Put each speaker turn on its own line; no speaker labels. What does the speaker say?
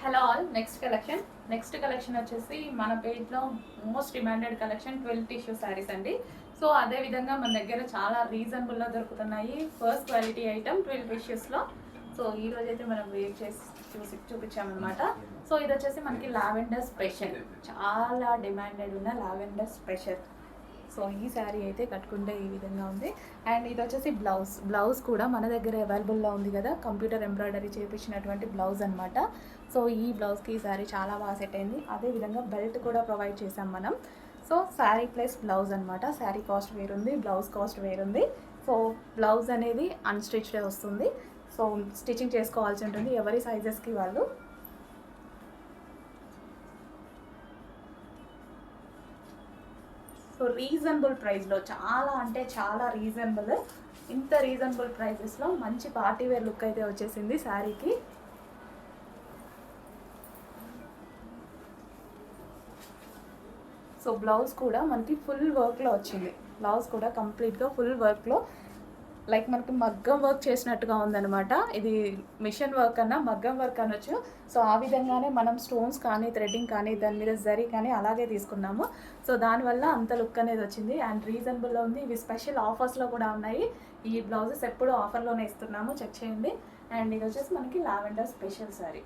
Hello all, next collection వచ్చేసి మన పేజ్లో most demanded collection 12 tissue saris అండి. సో అదేవిధంగా మన దగ్గర చాలా రీజనబుల్లో దొరుకుతున్నాయి. First quality item 12 టిష్యూస్లో. సో ఈరోజు అయితే మనం వేర్ చేసి చూపించామన్నమాట. సో ఇది వచ్చేసి మనకి లావెండర్ స్పెషల్, చాలా డిమాండెడ్ ఉన్న లావెండర్ స్పెషల్. సో ఈ శారీ అయితే కట్టుకుంటే ఈ విధంగా ఉంది. అండ్ ఇది వచ్చేసి బ్లౌజ్ కూడా మన దగ్గర అవైలబుల్లో ఉంది కదా, కంప్యూటర్ ఎంబ్రాయిడరీ చేయించినటువంటి బ్లౌజ్ అనమాట. సో ఈ బ్లౌజ్కి ఈ శారీ చాలా బాగా సెట్ అయింది. అదేవిధంగా బెల్ట్ కూడా ప్రొవైడ్ చేసాం మనం. సో శారీ ప్లస్ బ్లౌజ్ అనమాట. శారీ కాస్ట్ వేరుంది, బ్లౌజ్ కాస్ట్ వేరుంది. సో బ్లౌజ్ అనేది అన్స్టిచ్డ్ వస్తుంది. సో స్టిచ్చింగ్ చేసుకోవాల్సి ఉంటుంది ఎవరి సైజెస్కి వాళ్ళు. సో రీజనబుల్ ప్రైస్లో, చాలా అంటే చాలా రీజనబుల్. ఇంత రీజనబుల్ ప్రైజెస్లో మంచి పార్టీ వేర్ లుక్ అయితే వచ్చేసింది శారీకి. సో బ్లౌజ్ కూడా మనకి ఫుల్ వర్క్లో వచ్చింది. బ్లౌజ్ కూడా కంప్లీట్గా ఫుల్ వర్క్లో, లైక్ మనకి మగ్గం వర్క్ చేసినట్టుగా ఉందన్నమాట. ఇది మిషన్ వర్క్ అన్నా మగ్గం వర్క్ అనొచ్చు. సో ఆ విధంగానే మనం స్టోన్స్ కానీ థ్రెడ్డింగ్ కానీ దాని మీద జరీ కానీ అలాగే తీసుకున్నాము. సో దానివల్ల అంత లుక్ అనేది వచ్చింది. అండ్ రీజనబుల్లో ఉంది. ఇవి స్పెషల్ ఆఫర్స్లో కూడా ఉన్నాయి. ఈ బ్లౌజెస్ ఎప్పుడు ఆఫర్లోనే ఇస్తున్నాము, చెక్ చేయండి. అండ్ ఇది వచ్చేసి మనకి లావెండర్ స్పెషల్ శారీ.